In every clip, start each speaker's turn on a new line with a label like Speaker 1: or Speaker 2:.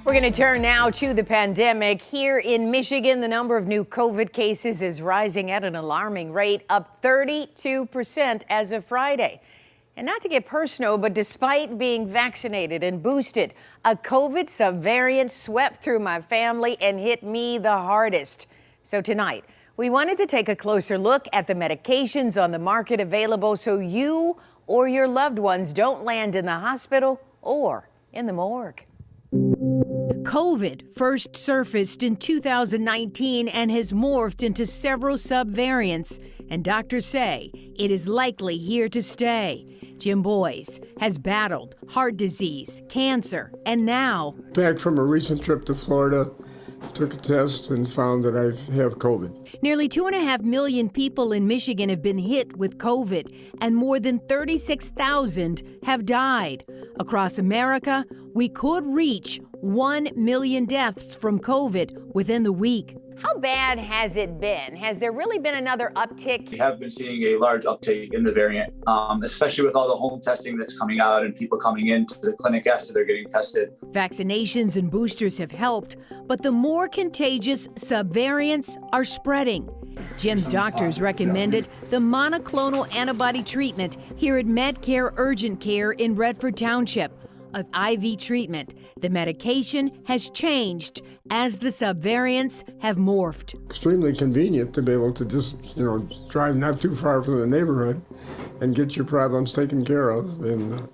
Speaker 1: We're going to turn now to the pandemic. Here in Michigan, the number of new COVID cases is rising at an alarming rate, up 32% as of Friday. And not to get personal, but despite being vaccinated and boosted, a COVID subvariant swept through my family and hit me the hardest. So tonight, we wanted to take a closer look at the medications on the market available so you or your loved ones don't land in the hospital or in the morgue. COVID first surfaced in 2019 and has morphed into several subvariants, and doctors say it is likely here to stay. Jim Boyce has battled heart disease, cancer, and now
Speaker 2: back from a recent trip to Florida, took a test and found that I have COVID.
Speaker 1: Nearly 2.5 million people in Michigan have been hit with COVID, and more than 36,000 have died. Across America, we could reach 1 million deaths from COVID within the week. How bad has it been? Has there really been another uptick?
Speaker 3: We have been seeing a large uptake in the variant, especially with all the home testing that's coming out and people coming into the clinic after they're getting tested.
Speaker 1: Vaccinations and boosters have helped, but the more contagious subvariants are spreading. Jim's doctors recommended the monoclonal antibody treatment here at MedCare Urgent Care in Redford Township. Of IV treatment, the medication has changed as the subvariants have morphed.
Speaker 2: Extremely convenient to be able to just, drive not too far from the neighborhood and get your problems taken care of, and,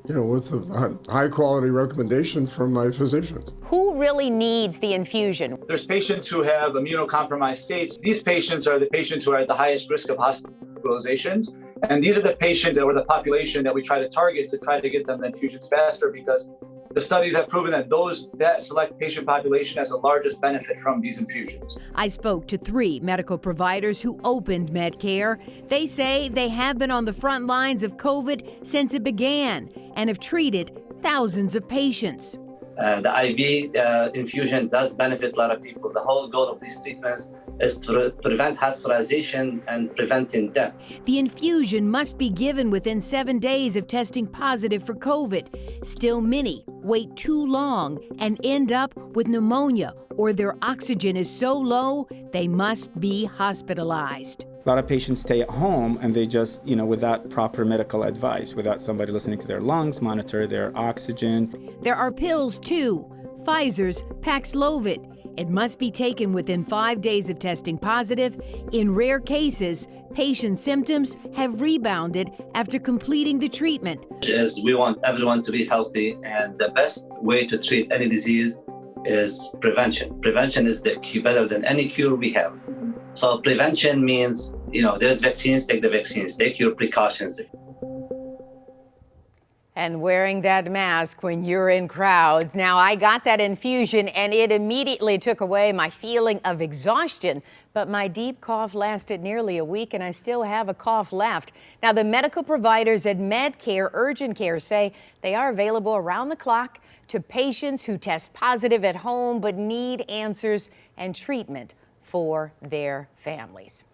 Speaker 2: with a high quality recommendation from my physician.
Speaker 1: Who really needs the infusion?
Speaker 3: There's patients who have immunocompromised states. These patients are the patients who are at the highest risk of hospitalizations. And these are the patients or the population that we try to target to try to get them the infusions faster, because the studies have proven that that select patient population has the largest benefit from these infusions.
Speaker 1: I spoke to 3 medical providers who opened MedCare. They say they have been on the front lines of COVID since it began and have treated thousands of patients.
Speaker 4: The IV infusion does benefit a lot of people. The whole goal of these treatments is to prevent hospitalization and preventing death.
Speaker 1: The infusion must be given within 7 days of testing positive for COVID. Still, many wait too long and end up with pneumonia, or their oxygen is so low they must be hospitalized.
Speaker 5: A lot of patients stay at home and they just, without proper medical advice, without somebody listening to their lungs, monitor their oxygen.
Speaker 1: There are pills too, Pfizer's Paxlovid. It must be taken within 5 days of testing positive. In rare cases, patient symptoms have rebounded after completing the treatment.
Speaker 4: We want everyone to be healthy, and the best way to treat any disease is prevention. Prevention is the key, better than any cure we have. So prevention means, there's vaccines, take the vaccines, take your precautions.
Speaker 1: And wearing that mask when you're in crowds. Now, I got that infusion and it immediately took away my feeling of exhaustion, but my deep cough lasted nearly a week and I still have a cough left. Now, the medical providers at MedCare Urgent Care say they are available around the clock to patients who test positive at home but need answers and treatment for their families.